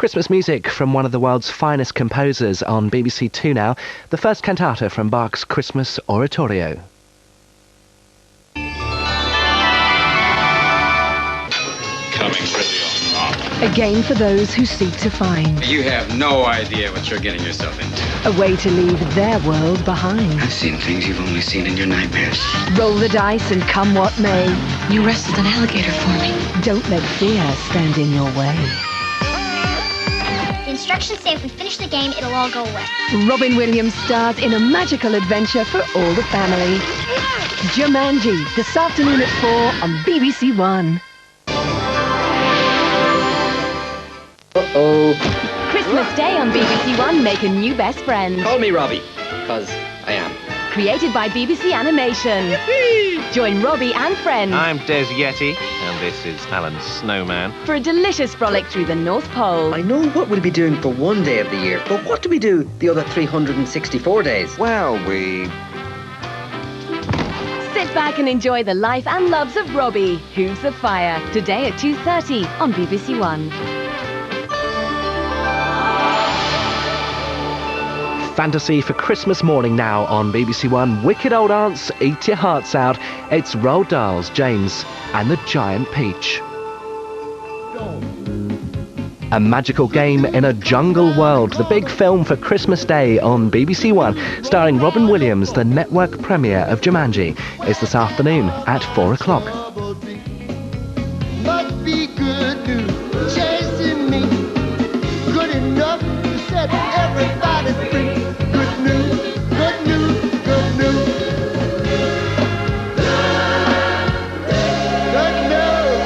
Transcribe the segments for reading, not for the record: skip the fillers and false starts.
Christmas music from one of the world's finest composers on BBC Two now, the first cantata from Bach's Christmas Oratorio. Coming pretty on rock. A game for those who seek to find You have no idea what you're getting yourself into. a way to leave their world behind. I've seen things you've only seen in your nightmares. Roll the dice and come what may. You wrestled an alligator for me. Don't let fear stand in your way. The instructions say if we finish the game, it'll all go away. Robin Williams stars in a magical adventure for all the family. Jumanji, this afternoon at 4 on BBC One. Uh-oh. Christmas Day on BBC One, make a new best friend. Call me Robbie, because I am. Created by BBC Animation. Join Robbie and friends I'm Des Yeti, and this is Alan Snowman. for a delicious frolic through the North Pole. I know what we'll be doing for one day of the year, but what do we do the other 364 days? Well, we... Sit back and enjoy the life and loves of Robbie, Hooves of Fire, today at 2:30 on BBC One. Fantasy for Christmas morning now on BBC One. Wicked Old Aunts, eat your hearts out. It's Roald Dahl's James and the Giant Peach. A magical game in a jungle world. The big film for Christmas Day on BBC One, starring Robin Williams. The network premiere of Jumanji is this afternoon at 4 o'clock. Must be good news chasing me. Good enough to set everybody free. Good news, good news, good news. Good news.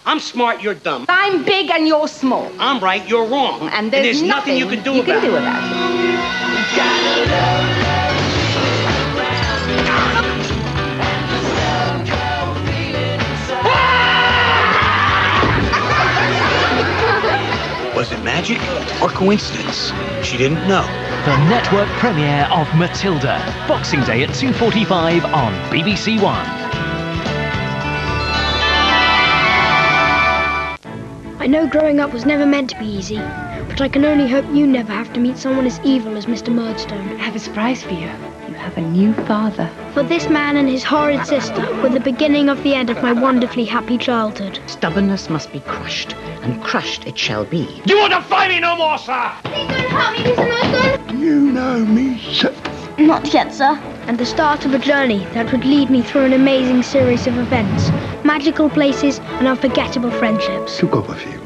I'm smart, you're dumb. I'm big and you're small. I'm right, you're wrong. And there's nothing you can do about it. Was it magic or coincidence? She didn't know. The network premiere of Matilda, Boxing Day at 2:45 on BBC One. I know growing up was never meant to be easy, but I can only hope you never have to meet someone as evil as Mr. Murdstone. I have a surprise for you. You have a new father. For this man and his horrid sister were the beginning of the end of my wonderfully happy childhood. Stubbornness must be crushed, and crushed it shall be. You won't defy me no more, sir! Please don't help me, Mr. Murdstone! You know me, sir. Not yet, sir. And the start of a journey that would lead me through an amazing series of events, magical places and unforgettable friendships. To Copperfield.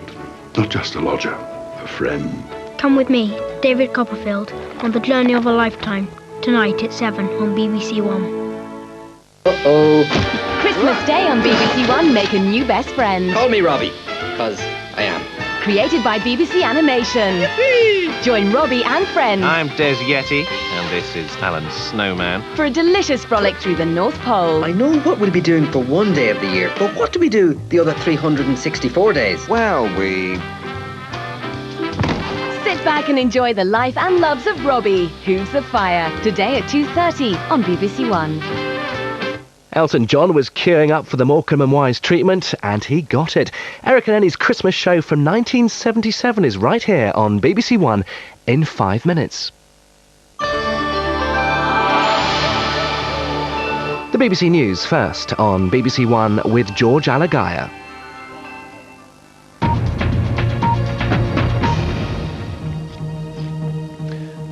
Not just a lodger, a friend. Come with me, David Copperfield, on the journey of a lifetime, tonight at 7 on BBC One. Uh-oh. Christmas Day on BBC One, make a new best friend. Call me Robbie, because I am. Created by BBC Animation. Join Robbie and friends I'm Des Yeti, and this is Alan Snowman. for a delicious frolic through the North Pole. I know what we'll be doing for one day of the year, but what do we do the other 364 days? Well, we... Sit back and enjoy the life and loves of Robbie, Hooves of Fire, today at 2:30 on BBC One. Elton John was queuing up for the Morecambe and Wise treatment, and he got it. Eric and Annie's Christmas show from 1977 is right here on BBC One in 5 minutes. The BBC News first on BBC One with George Alagaya.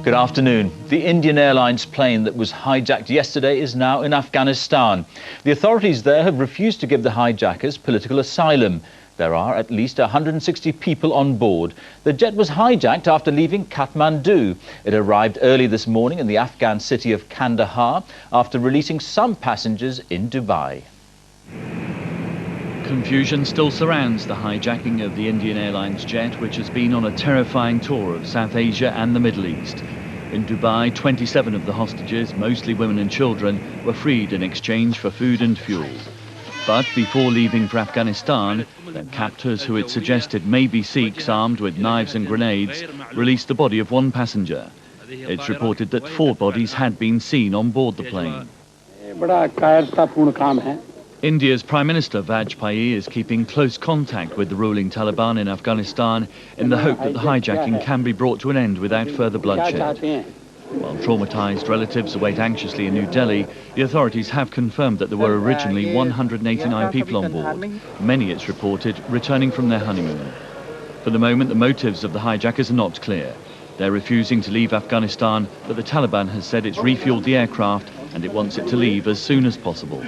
Good afternoon. The Indian Airlines plane that was hijacked yesterday is now in Afghanistan. The authorities there have refused to give the hijackers political asylum. There are at least 160 people on board. The jet was hijacked after leaving Kathmandu. It arrived early this morning in the Afghan city of Kandahar after releasing some passengers in Dubai. Confusion still surrounds the hijacking of the Indian Airlines jet, which has been on a terrifying tour of South Asia and the Middle East. In Dubai, 27 of the hostages, mostly women and children, were freed in exchange for food and fuel. But before leaving for Afghanistan, their captors, who it suggested may be Sikhs armed with knives and grenades, released the body of one passenger. It's reported that 4 bodies had been seen on board the plane. India's Prime Minister Vajpayee is keeping close contact with the ruling Taliban in Afghanistan in the hope that the hijacking can be brought to an end without further bloodshed. While traumatised relatives await anxiously in New Delhi, the authorities have confirmed that there were originally 189 people on board, many, it's reported, returning from their honeymoon. For the moment, the motives of the hijackers are not clear. They're refusing to leave Afghanistan, but the Taliban has said it's refueled the aircraft and it wants it to leave as soon as possible.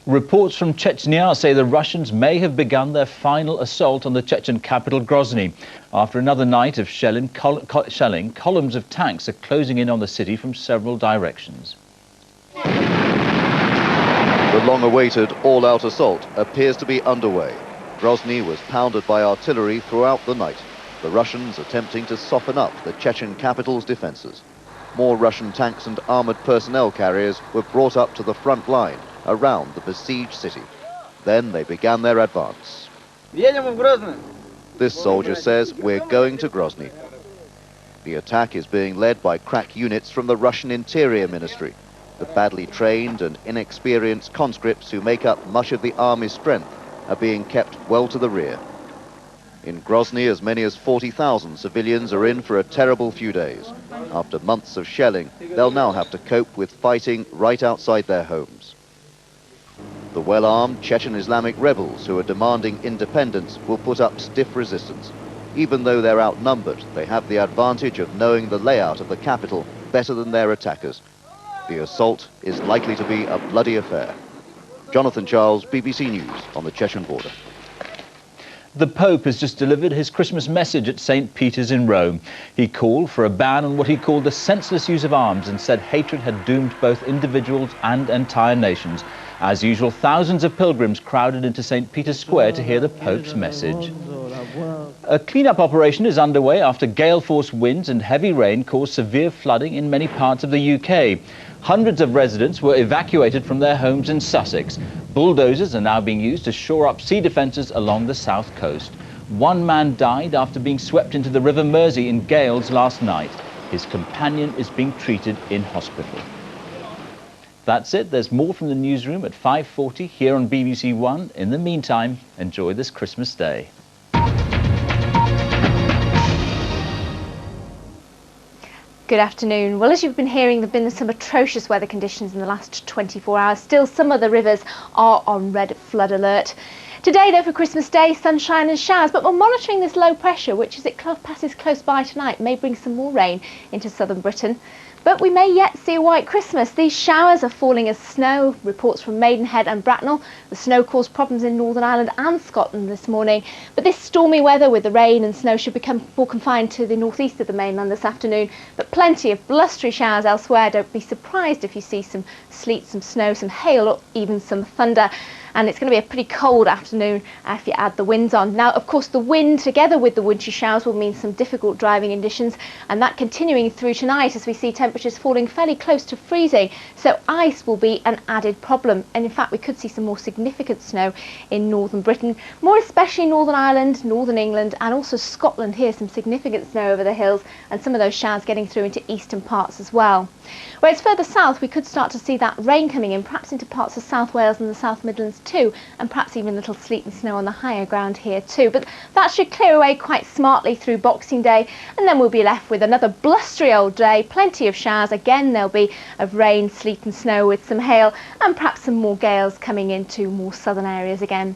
Reports from Chechnya say the Russians may have begun their final assault on the Chechen capital Grozny. After another night of shelling, columns of tanks are closing in on the city from several directions. The long-awaited all-out assault appears to be underway. Grozny was pounded by artillery throughout the night, the Russians attempting to soften up the Chechen capital's defences. More Russian tanks and armoured personnel carriers were brought up to the front line around the besieged city. Then they began their advance. This soldier says, "We're going to Grozny." The attack is being led by crack units from the Russian Interior Ministry, the badly trained and inexperienced conscripts who make up much of the army's strength are being kept well to the rear. In Grozny, as many as 40,000 civilians are in for a terrible few days. After months of shelling, they'll now have to cope with fighting right outside their homes. The well-armed Chechen Islamic rebels who are demanding independence will put up stiff resistance. Even though they're outnumbered, they have the advantage of knowing the layout of the capital better than their attackers. The assault is likely to be a bloody affair. Jonathan Charles, BBC News, on the Chechen border. The Pope has just delivered his Christmas message at St. Peter's in Rome. He called for a ban on what he called the senseless use of arms and said hatred had doomed both individuals and entire nations. As usual, thousands of pilgrims crowded into St. Peter's Square to hear the Pope's message. A clean-up operation is underway after gale-force winds and heavy rain caused severe flooding in many parts of the UK. Hundreds of residents were evacuated from their homes in Sussex. Bulldozers are now being used to shore up sea defences along the south coast. One man died after being swept into the River Mersey in gales last night. His companion is being treated in hospital. That's it. There's more from the newsroom at 5:40 here on BBC One. In the meantime, enjoy this Christmas Day. Good afternoon. Well, as you've been hearing, there have been some atrocious weather conditions in the last 24 hours. Still, some of the rivers are on red flood alert. Today, though, for Christmas Day, sunshine and showers, but we're monitoring this low pressure, which as it passes close by tonight, may bring some more rain into southern Britain. But we may yet see a white Christmas. These showers are falling as snow. Reports from Maidenhead and Bracknell. The snow caused problems in Northern Ireland and Scotland this morning. But this stormy weather with the rain and snow should become more confined to the northeast of the mainland this afternoon. But plenty of blustery showers elsewhere. Don't be surprised if you see some sleet, some snow, some hail, or even some thunder. And it's going to be a pretty cold afternoon if you add the winds on. Now, of course, the wind together with the wintry showers will mean some difficult driving conditions, and that continuing through tonight as we see temperatures falling fairly close to freezing. So ice will be an added problem, and in fact we could see some more significant snow in northern Britain, more especially Northern Ireland, Northern England, and also Scotland. Here some significant snow over the hills, and some of those showers getting through into eastern parts as well. Whereas further south we could start to see that rain coming in, perhaps into parts of South Wales and the South Midlands too, and perhaps even a little sleet and snow on the higher ground here too. But that should clear away quite smartly through Boxing Day, and then we'll be left with another blustery old day, plenty of showers. Again, there'll be of rain, sleet and snow with some hail, and perhaps some more gales coming into more southern areas again.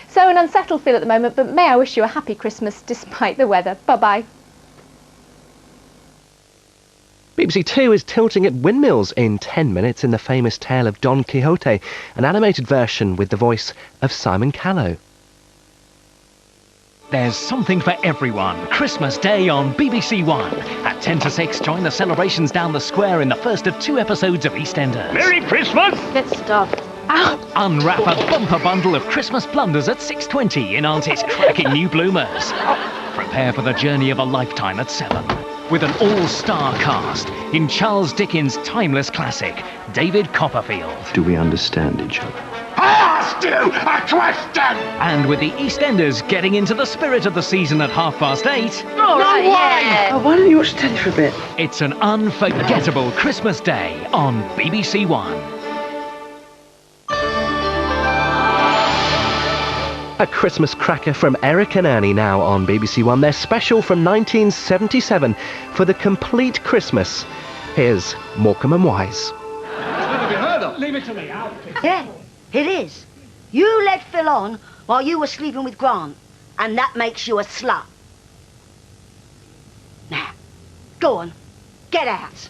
So an unsettled feel at the moment, but may I wish you a happy Christmas despite the weather. Bye-bye. BBC Two is tilting at windmills in 10 minutes in the famous tale of Don Quixote, an animated version with the voice of Simon Callow. There's something for everyone. Christmas Day on BBC One. At 10 to 6, join the celebrations down the square in the first of 2 episodes of EastEnders. Merry Christmas! Get stuffed. Ow! Unwrap a bumper bundle of Christmas blunders at 6:20 in Auntie's cracking new bloomers. Prepare for the journey of a lifetime at 7. With an all-star cast in Charles Dickens' timeless classic, David Copperfield. Do we understand each other? I asked you a question! And with the EastEnders getting into the spirit of the season at 8:30. All right, yeah. Oh, why don't you watch telly for a bit? It's an unforgettable Christmas Day on BBC One. A Christmas cracker from Eric and Ernie now on BBC One. Their special from 1977 for the complete Christmas. Here's Morecambe and Wise. Leave it to me. Yeah, it is. You led Phil on while you were sleeping with Grant, and that makes you a slut. Now, go on, get out.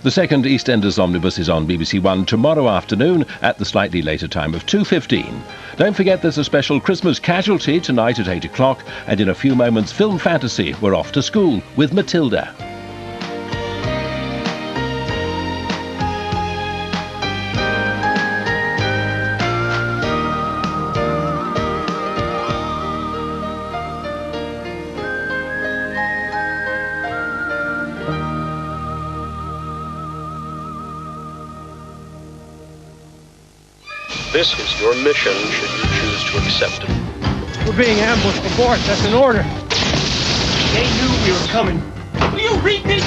The second EastEnders Omnibus is on BBC One tomorrow afternoon at the slightly later time of 2:15. Don't forget there's a special Christmas Casualty tonight at 8 o'clock, and in a few moments Film Fantasy, We're Off to School with Matilda. This is your mission, should you choose to accept it. We're being ambushed before us. That's an order. They knew we were coming. Will you read this?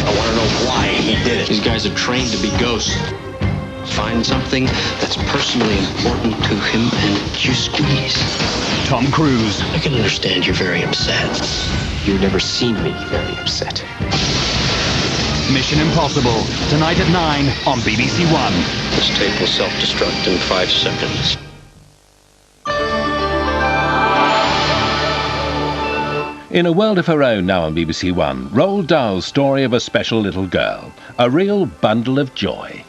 I want to know why he did it. These guys are trained to be ghosts. Find something that's personally important to him and you squeeze. Tom Cruise. I can understand you're very upset. You've never seen me very upset. Mission Impossible, tonight at 9 on BBC One. This tape will self-destruct in 5 seconds. In a world of her own now on BBC One, Roald Dahl's story of a special little girl. A real bundle of joy.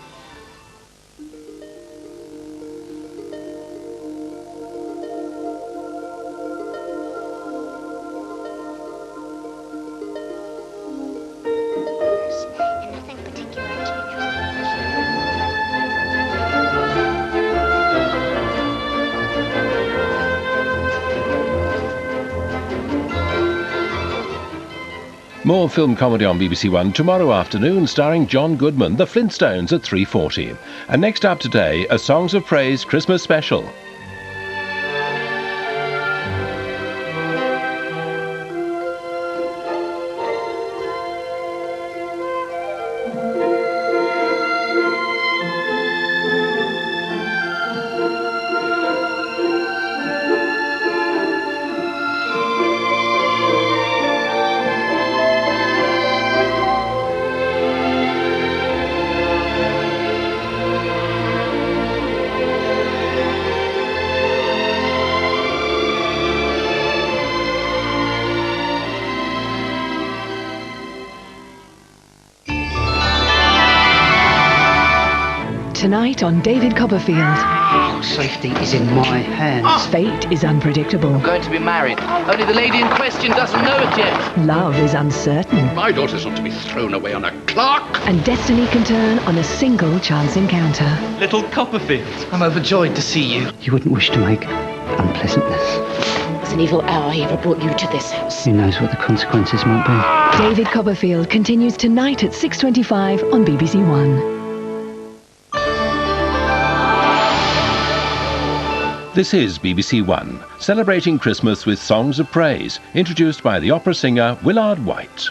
More film comedy on BBC One tomorrow afternoon, starring John Goodman, The Flintstones at 3:40. And next up today, a Songs of Praise Christmas special. Tonight on David Copperfield. Safety is in my hands. Fate is unpredictable. I'm going to be married. Only the lady in question doesn't know it yet. Love is uncertain. My daughter's not to be thrown away on a clock. And destiny can turn on a single chance encounter. Little Copperfield. I'm overjoyed to see you. You wouldn't wish to make unpleasantness. It was an evil hour he ever brought you to this house. Who knows what the consequences might be. David Copperfield continues tonight at 6:25 on BBC One. This is BBC One, celebrating Christmas with songs of praise, introduced by the opera singer Willard White.